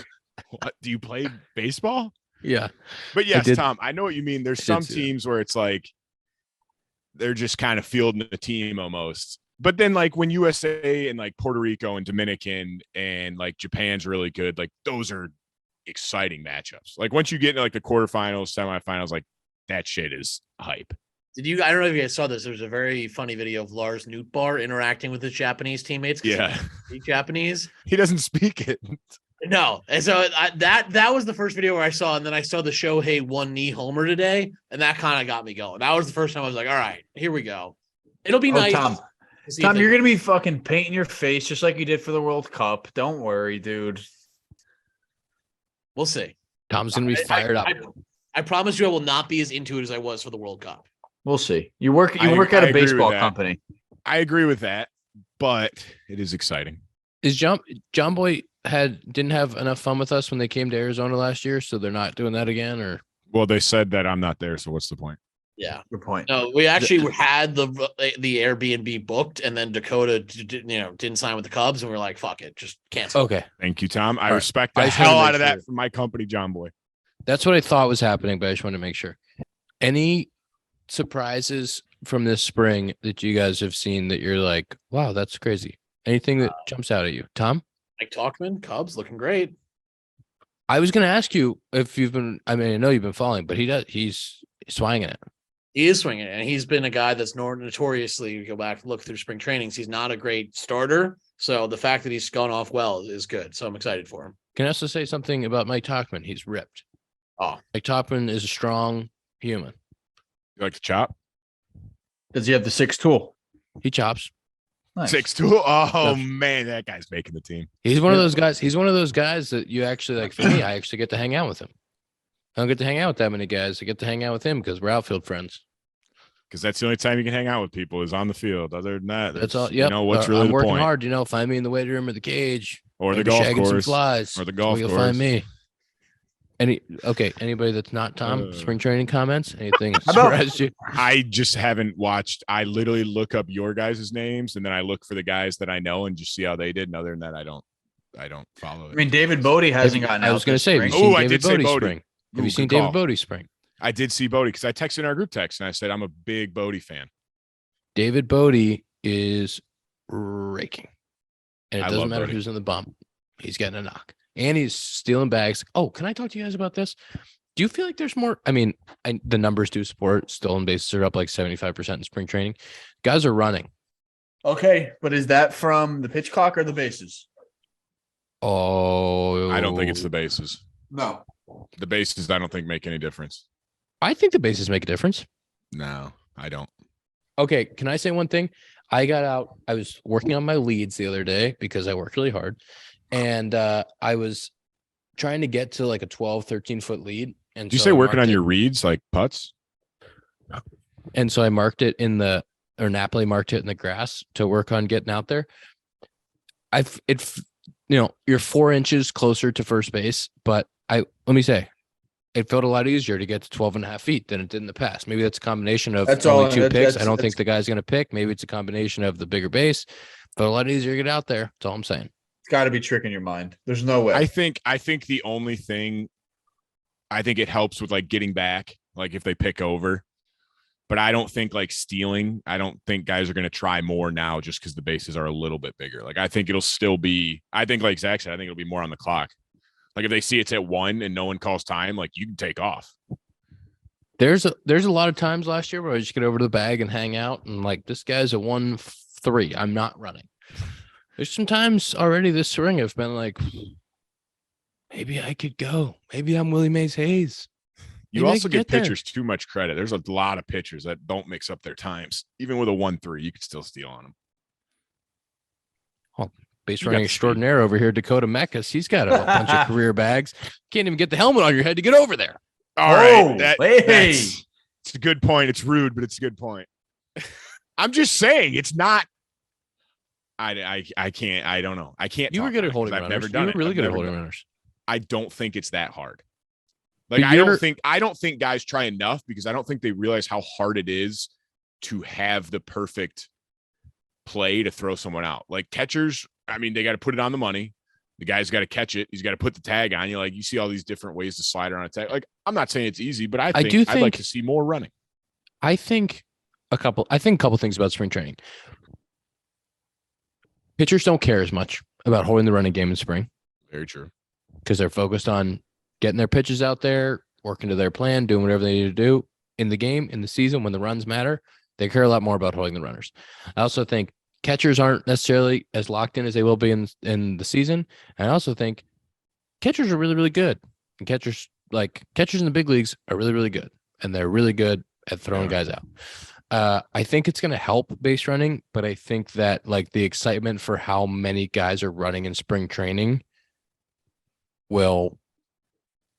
S3: what? Do you play baseball?
S1: Yeah.
S3: But yes, Tom, I know what you mean. There's some teams where it's like they're just kind of fielding the team almost. But then like when USA and like Puerto Rico and Dominican and like Japan's really good, like those are exciting matchups. Like once you get into like the quarterfinals, semifinals, like that shit is hype.
S2: I don't know if you guys saw this. There was a very funny video of Lars Nootbaar interacting with his Japanese teammates.
S3: Yeah.
S2: He Japanese.
S3: He doesn't speak it.
S2: No. And so that was the first video where I saw, and then I saw the Shohei 1-knee homer today, and that kind of got me going. That was the first time I was like, all right, here we go. It'll be nice.
S4: Tom, you're going to be fucking painting your face just like you did for the World Cup. Don't worry, dude.
S2: We'll see.
S1: Tom's going to be fired up.
S2: I promise you I will not be as into it as I was for the World Cup.
S4: We'll see. You work at a baseball company.
S3: I agree with that, but it is exciting.
S1: Is John Boy didn't have enough fun with us when they came to Arizona last year, so they're not doing that again, or?
S3: Well, they said that I'm not there, so what's the point?
S2: Yeah,
S4: good point.
S2: No, we actually had the Airbnb booked, and then Dakota, didn't sign with the Cubs, and we're like, fuck it, just cancel.
S1: Okay,
S3: thank you, Tom. I respect the hell out of that from my company, John Boy.
S1: That's what I thought was happening, but I just wanted to make sure. Any surprises from this spring that you guys have seen that you're like, wow, that's crazy? Anything that jumps out at you, Tom?
S2: Mike Tauchman, Cubs looking great.
S1: I was going to ask you if you've been. I mean, I know you've been following, but he's swinging it.
S2: He is swinging it, and he's been a guy that's notoriously, you go back and look through spring trainings, he's not a great starter. So the fact that he's gone off well is good. So I'm excited for him.
S1: Can I also say something about Mike Tauchman? He's ripped.
S2: Oh,
S1: Mike Tauchman is a strong human.
S3: You like to chop?
S4: Does he have the 6 tool?
S1: He chops.
S3: Nice. 6 tool. Oh man, that guy's making the team.
S1: He's one of those guys. He's one of those guys that you actually like. For me, I actually get to hang out with him. I don't get to hang out with that many guys. I get to hang out with him because we're outfield friends.
S3: Because that's the only time you can hang out with people is on the field. Other than that,
S1: that's all. Yeah,
S3: what's really
S1: I'm
S3: the
S1: working
S3: point?
S1: hard. Find me in the weight room or the cage
S3: or the golf course
S1: some flies,
S3: or the golf
S1: you'll
S3: course.
S1: Find me. Anybody that's not Tom, spring training comments? Anything surprised you?
S3: I just haven't watched. I literally look up your guys' names and then I look for the guys that I know and just see how they did. And other than that, I don't follow it.
S4: I mean, David Bodie hasn't gotten out.
S1: I was going to say, have you seen David Bodie spring? Have you seen David Bodie spring?
S3: I did see Bodie because I texted in our group text and I said I'm a big Bodie fan.
S1: David Bodie is raking, and it doesn't matter
S3: Bodie.
S1: who's in the bump. He's getting a knock. And he's stealing bags. Oh, can I talk to you guys about this? Do you feel like there's more? I mean, the numbers do support. Stolen bases are up like 75% in spring training. Guys are running.
S4: Okay, but is that from the pitch clock or the bases?
S1: Oh,
S3: I don't think it's the bases.
S4: No.
S3: The bases, I don't think make any difference.
S1: I think the bases make a difference.
S3: No, I don't.
S1: Okay, can I say one thing? I got out. I was working on my leads the other day because I worked really hard. And I was trying to get to like a 12, 13-foot lead. And
S3: did you say working on your reads, like putts?
S1: And so I marked it Napoli marked it in the grass to work on getting out there. You're 4 inches closer to first base, but let me say, it felt a lot easier to get to 12.5 feet than it did in the past. Maybe that's a combination of only 2 picks. I don't think the guy's going to pick. Maybe it's a combination of the bigger base, but a lot easier to get out there. That's all I'm saying.
S4: Got to be tricking your mind. There's no way.
S3: I think the only thing, I think it helps with like getting back, like if they pick over, but I don't think like stealing. I don't think guys are going to try more now just because the bases are a little bit bigger. Like I think it'll still be. I think like Zack said, I think it'll be more on the clock. Like if they see it's at 1 and no one calls time, like you can take off.
S1: There's a lot of times last year where I just get over to the bag and hang out and like this guy's a 1-3. I'm not running. There's some times already this spring I've been like, maybe I could go. Maybe I'm Willie Mays Hayes.
S3: You also give pitchers too much credit. There's a lot of pitchers that don't mix up their times. Even with a 1-3, you could still steal on them.
S1: Oh, base running extraordinaire over here, Dakota Mekkes. He's got a bunch of career bags. Can't even get the helmet on your head to get over there.
S3: All right. That's a good point. It's rude, but it's a good point. I'm just saying it's not. I can't. I don't know. I can't.
S1: You were good at holding runners.
S3: I've never done it.
S1: You were really good at holding runners.
S3: I don't think it's that hard. Like I don't think guys try enough because I don't think they realize how hard it is to have the perfect play to throw someone out. Like catchers, I mean, they got to put it on the money. The guy's got to catch it. He's got to put the tag on. You see all these different ways to slide around a tag. Like I'm not saying it's easy, but I'd like to see more running.
S1: I think a couple things about spring training. Pitchers don't care as much about holding the running game in spring.
S3: Very true.
S1: Because they're focused on getting their pitches out there, working to their plan, doing whatever they need to do in the game, in the season, when the runs matter. They care a lot more about holding the runners. I also think catchers aren't necessarily as locked in as they will be in the season. And I also think catchers are really, really good. And catchers in the big leagues are really, really good. And they're really good at throwing guys out. I think it's going to help base running, but I think that like the excitement for how many guys are running in spring training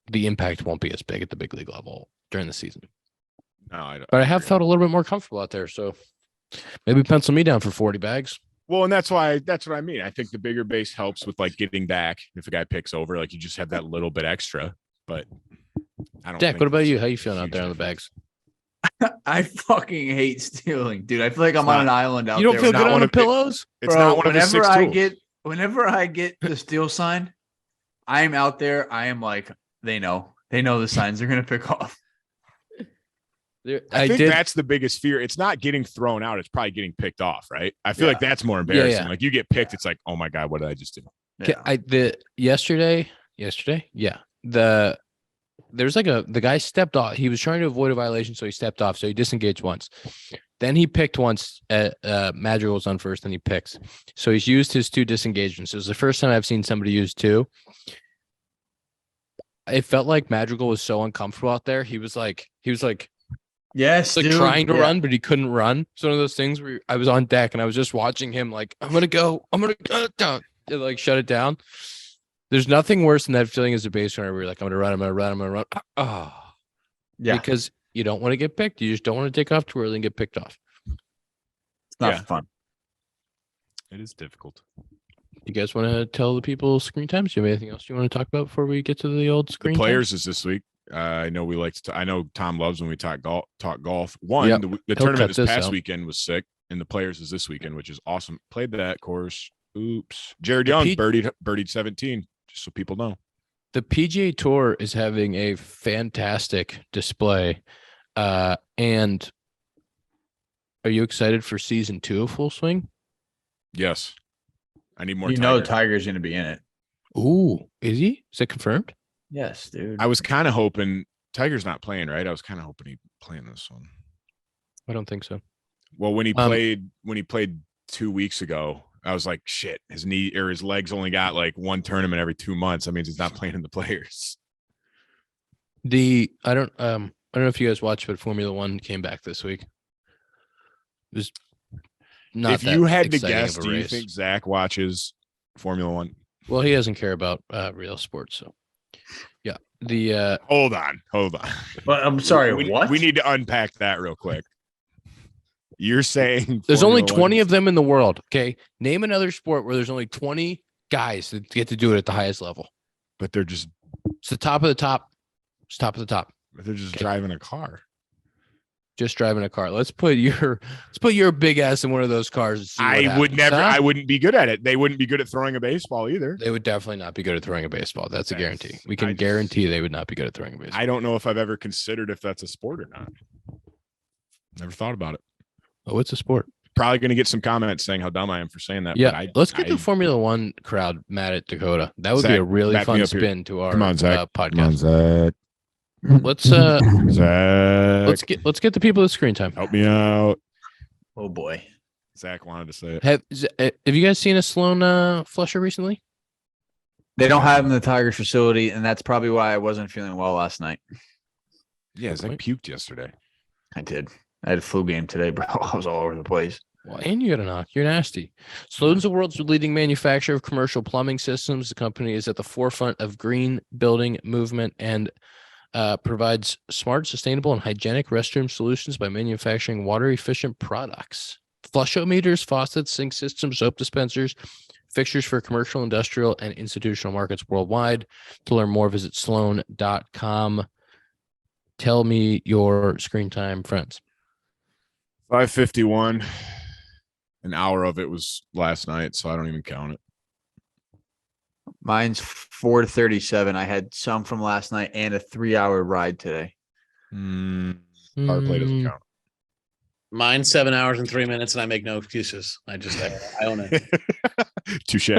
S1: the impact won't be as big at the big league level during the season.
S3: No, I don't.
S1: But I have felt a little bit more comfortable out there. So maybe pencil me down for 40 bags.
S3: Well, and that's what I mean. I think the bigger base helps with like getting back. If a guy picks over, like you just have that little bit extra, but I don't.
S1: Jack, what about you? How you feeling out there on the bags?
S4: I fucking hate stealing, dude. I feel like I'm on an island out there.
S1: You don't feel good on the pillows?
S3: It's not one of the 6 tools.
S4: Whenever I get the steal sign, I'm out there. I am like, they know the signs they're going to pick off.
S3: I think that's the biggest fear. It's not getting thrown out. It's probably getting picked off, right? I feel like that's more embarrassing. Like you get picked. It's like, oh my God, what did I just do?
S1: Yeah. Yesterday. Yeah. There's like the guy stepped off. He was trying to avoid a violation. So he stepped off. So he disengaged once. Then he picked once at Madrigal was on first and he picks. So he's used his 2 disengagements. It was the first time I've seen somebody use 2. It felt like Madrigal was so uncomfortable out there. He was like,
S4: yes,
S1: like trying to run, but he couldn't run. It's one of those things where I was on deck and I was just watching him like, I'm going to go down. It like shut it down. There's nothing worse than that feeling as a base runner where you're like, I'm going to run. Oh, yeah. Because you don't want to get picked. You just don't want to take off too early and get picked off.
S4: It's not fun.
S3: It is difficult.
S1: You guys want to tell the people screen times? Do you have anything else you want to talk about before we get to the old screen?
S3: The Players is this week. I know we like to. I know Tom loves when we talk golf. The tournament this past weekend was sick, and the Players is this weekend, which is awesome. Played that course. Oops, Jared Young birdied 17. Just so people know,
S1: the PGA Tour is having a fantastic display. And are you excited for season 2 of Full Swing?
S3: Yes. I need more.
S4: Tiger's going to be in it.
S1: Ooh, is he? Is it confirmed?
S4: Yes, dude.
S3: I was kind of hoping Tiger's not playing, right? I was kind of hoping he'd play in this one.
S1: I don't think so.
S3: Well, when he played 2 weeks ago, I was like, shit, his knee or his legs only got like 1 tournament every 2 months. That means he's not playing in the Players.
S1: I don't know if you guys watched, but Formula One came back this week. It was not.
S3: If you had to guess, do you think Zack watches Formula One?
S1: Well, he doesn't care about real sports, so yeah.
S3: Hold on.
S4: But I'm sorry. What?
S3: We need to unpack that real quick. You're saying
S1: there's only 20 of them in the world. Okay, name another sport where there's only 20 guys that get to do it at the highest level.
S3: But they're just.
S1: It's the top of the top. It's top of the top.
S3: But they're just driving a car.
S1: Just driving a car. Let's put your big ass in one of those cars. And see
S3: I would never. Huh? I wouldn't be good at it. They wouldn't be good at throwing a baseball either.
S1: They would definitely not be good at throwing a baseball. That's a guarantee. We can guarantee they would not be good at throwing a baseball.
S3: I don't know if I've ever considered if that's a sport or not. Never thought about it.
S1: Oh, it's a sport.
S3: probably going to get some comments saying how dumb I am for saying that.
S1: Yeah, let's get the Formula One crowd mad at Dakota. That would be a really fun spin to our
S3: podcast.
S1: Come
S3: on, Zack.
S1: Let's
S3: Zack.
S1: let's get the people of screen time.
S3: Help me out.
S4: Oh boy,
S3: Zach wanted to say it.
S1: Have you guys seen a Sloan flusher recently?
S4: They don't have them in the Tigers facility, and that's probably why I wasn't feeling well last night.
S3: Yeah, Zach puked yesterday.
S4: I did. I had a flu game today, bro. I was all over the place.
S1: Well, and you got a knock. You're nasty. Sloan's the world's leading manufacturer of commercial plumbing systems. The company is at the forefront of green building movement and provides smart, sustainable, and hygienic restroom solutions by manufacturing water-efficient products. Flushometers, faucets, sink systems, soap dispensers, fixtures for commercial, industrial, and institutional markets worldwide. To learn more, visit sloan.com. Tell me your screen time, friends.
S3: 5:51. An hour of it was last night, so I don't even count it.
S4: Mine's 4:37. I had some from last night and a 3-hour ride today.
S3: Power play doesn't count.
S2: Mine's 7 hours and 3 minutes, and I make no excuses. I own it.
S3: Touche.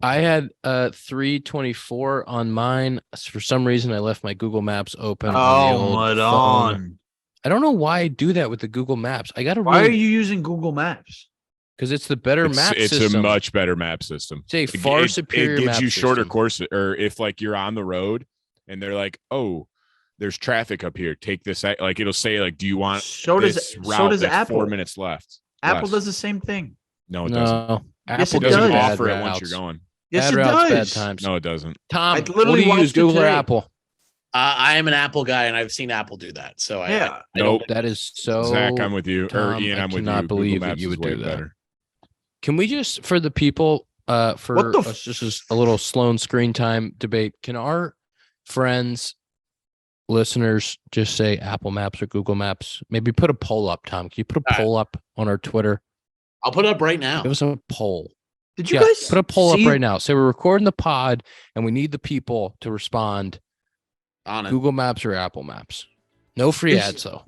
S1: I had 3:24 on mine. For some reason, I left my Google Maps open.
S4: Oh, Madon.
S1: I don't know why I do that with the Google Maps.
S4: Why are you using Google Maps?
S1: Because it's the better map system.
S3: It's a much better map system.
S1: It's a far superior map system. It gives you
S3: shorter courses, or if like you're on the road and they're like, oh, there's traffic up here. Take this. Like it'll say like, do you want this route? So does Apple. 4 minutes left.
S4: Apple does the same thing.
S3: No, it doesn't.
S1: Apple
S3: doesn't offer it once you're going.
S4: Yes, it does.
S1: Bad times.
S3: No, it doesn't.
S1: Tom, what do you use, Google or Apple?
S2: I am an Apple guy, and I've seen Apple do that. So
S3: nope.
S1: That is so.
S3: Zach, I'm with you.
S1: Tom,
S3: or Ian, I'm with you.
S1: I cannot believe that you would do that.
S3: Better.
S1: Can we just, for the people, for us, just a little Sloan screen time debate? Can our friends, listeners, just say Apple Maps or Google Maps? Maybe put a poll up, Tom. Can you put a poll up on our Twitter?
S2: I'll put it up right now.
S1: Give us a poll.
S4: Did you guys
S1: put a poll up right now? Say we're recording the pod, and we need the people to respond.
S2: On it.
S1: Google Maps or Apple Maps. No free ads, though.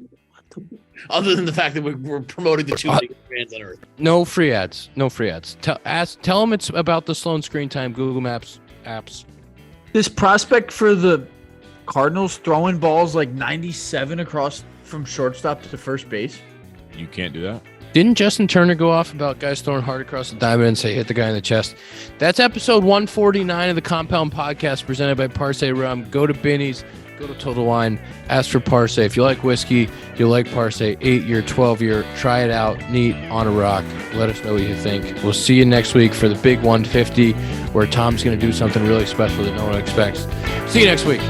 S2: Other than the fact that we're promoting the two biggest brands on earth.
S1: No free ads. No free ads. Tell them it's about the Sloan screen time Google Maps apps.
S4: This prospect for the Cardinals throwing balls like 97 across from shortstop to first base.
S3: You can't do that.
S1: Didn't Justin Turner go off about guys throwing hard across the diamond and say hit the guy in the chest? That's episode 149 of the Compound Podcast presented by Parse Rum. Go to Binny's, go to Total Wine, ask for Parse. If you like whiskey, you like Parse, 8-year, 12-year, try it out, neat, on a rock. Let us know what you think. We'll see you next week for the big 150 where Tom's going to do something really special that no one expects. See you next week.